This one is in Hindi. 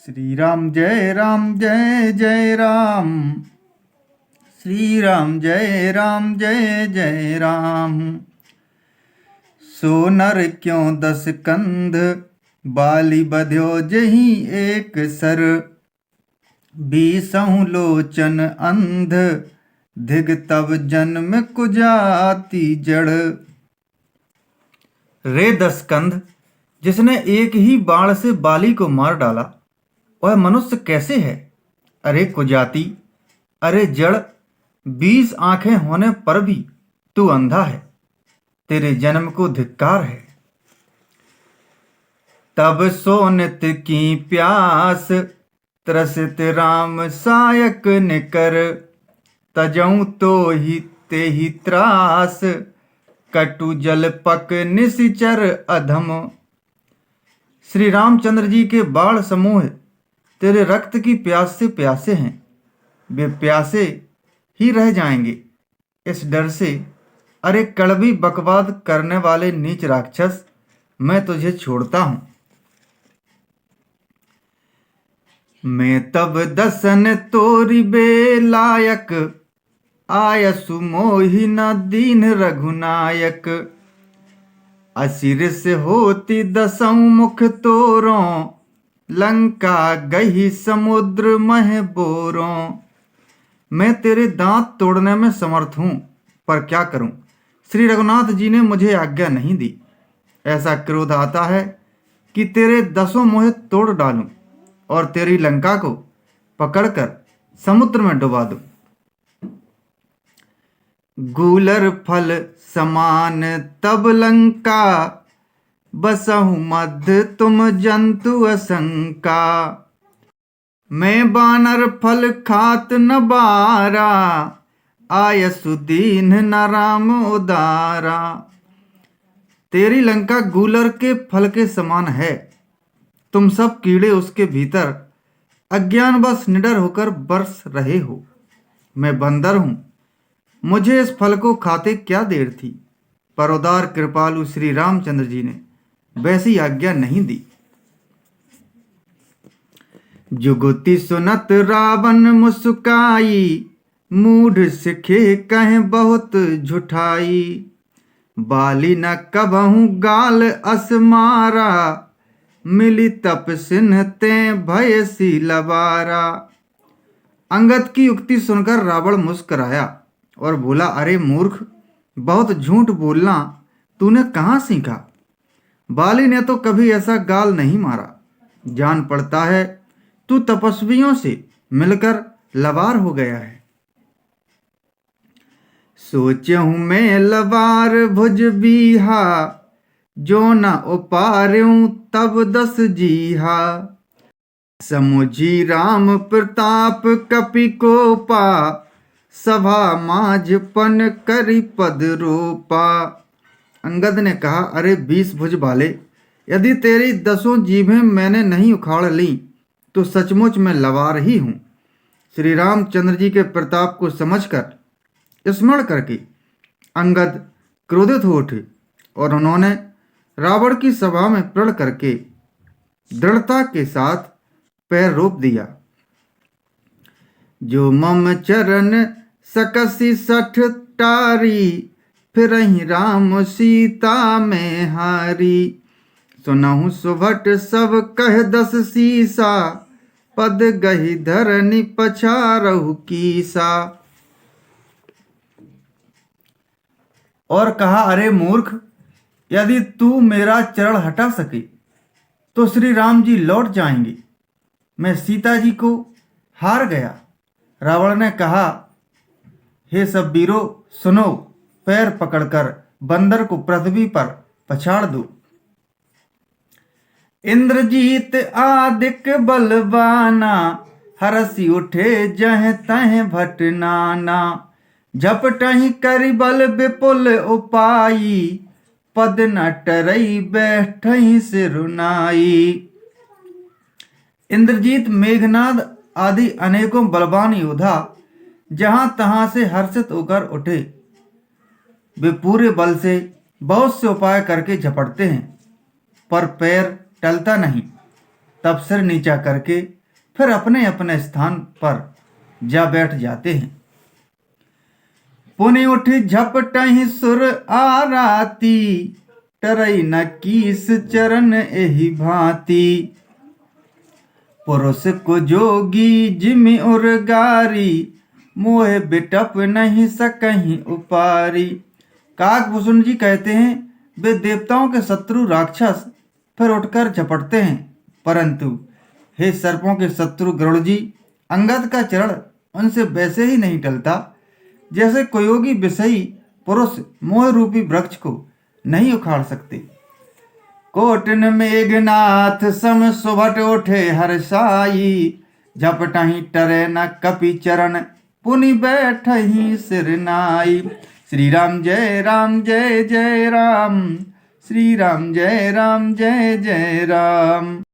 श्री राम जय जय राम। श्री राम जय जय राम। सो नर क्यों दस कंध, बाली बध्यो जही एक सर। बीसहु लोचन अंध, धिग तब जन्म कुजाति जड़। रे दस कंध, जिसने एक ही बाण से बाली को मार डाला, वह मनुष्य कैसे है? अरे कुजाति, अरे जड़, 20 आंखें होने पर भी तू अंधा है। तेरे जन्म को धिक्कार है। तब सो नित की प्यास, त्रसित राम सायक निकर। तजऊं तो ही ते ही त्रास, कटु जल पक निशिचर अधम। श्री रामचंद्र जी के बाण समूह तेरे रक्त की प्यास से प्यासे हैं। वे प्यासे ही रह जाएंगे इस डर से। अरे कड़वी बकवाद करने वाले नीच राक्षस, मैं तुझे छोड़ता हूं। मैं तब दसन तोरी बेलायक, आयसु मोहि न दीन रघुनायक। असिर से होती दसों मुख तोरों, लंका गही समुद्र मह बोरों। मैं तेरे दांत तोड़ने में समर्थ हूं, पर क्या करूं? श्री रघुनाथ जी ने मुझे आज्ञा नहीं दी। ऐसा क्रोध आता है कि तेरे 10 मुँह तोड़ डालूं और तेरी लंका को पकड़कर समुद्र में डुबा दूं। गूलर फल समान तब लंका, बसहु मध्य तुम जंतु असंका। मैं बानर फल खात न बारा, आयसु दीन न राम उदारा। तेरी लंका गूलर के फल के समान है। तुम सब कीड़े उसके भीतर अज्ञानवश निडर होकर बरस रहे हो। मैं बंदर हूं, मुझे इस फल को खाते क्या देर थी, पर उदार कृपालु श्री रामचंद्र जी ने वैसी आज्ञा नहीं दी। जुगुति सुनत रावण मुस्काई, मूढ़ सिखे कहे बहुत झुठाई। बाली न कबहु गाल अस मारा, मिली तप सिन्ह ते भय सी लबारा। अंगद की उक्ति सुनकर रावण मुस्कराया और बोला, अरे मूर्ख, बहुत झूठ बोलना तूने कहाँ सीखा? बाली ने तो कभी ऐसा गाल नहीं मारा। जान पड़ता है तू तपस्वियों से मिलकर लबार हो गया है। सोचहूं मैं लबार भुज बीहा, जो न उपार्यूं तब 10 जीहा। समुझी राम प्रताप कपि कोपा, सभा माझपन करि पद रोपा। अंगद ने कहा, अरे 20 भुज वाले, यदि तेरी 10 जीभें मैंने नहीं उखाड़ ली तो सचमुच मैं लवार ही हूं। श्री रामचंद्र जी के प्रताप को समझकर स्मरण करके अंगद क्रोधित हो उठे और उन्होंने रावण की सभा में प्रण करके दृढ़ता के साथ पैर रोप दिया। जो मम चरण सकसी 60 टारी, फिर राम सीता में हारी। सुनहु सुभट सब कह 10 सीसा, पद गही धरनी पछारहु कीसा। और कहा, अरे मूर्ख, यदि तू मेरा चरण हटा सके तो श्री राम जी लौट जाएंगे। मैं सीता जी को हार गया। रावण ने कहा, हे सब वीरों सुनो, पैर पकड़कर बंदर को पृथ्वी पर पछाड़ दो। इंद्रजीत आदिक बलवाना, हरसी उठे जह तह भट नाना। झपटहि करि बल विपुल उपाई, पद न टरई बैठहि सिरुनाई। इंद्रजीत, मेघनाद आदि अनेकों बलवान योद्धा जहां तहां से हर्षित होकर उठे। वे पूरे बल से बहुत से उपाय करके झपटते हैं, पर पैर टलता नहीं। तब सिर नीचा करके फिर अपने अपने स्थान पर जा बैठ जाते हैं। पुनि उठ झपटहि सुर आराती, टरई न कीस चरण एहि भांति। पुरुष को जोगी जिमि उर्गारी, मोह बिटप नहीं सकहीं उपारी। काकभूषण जी कहते हैं, वे देवताओं के शत्रु राक्षस फिर उठकर झपटते हैं, परंतु हे सर्पों के शत्रु गरुड़ जी, अंगद का चरण उनसे वैसे ही नहीं टलता जैसे कोयोगी विषयी पुरुष मोह रूपी वृक्ष को नहीं उखाड़ सकते। कोटिन मेघनाथ सम सुभट उठे हर्षाई, झपटहि टरे न कपि चरण, पुनि बैठहि सिर नाई। श्री राम जय राम जय जय राम, श्री राम जय राम जय जय राम।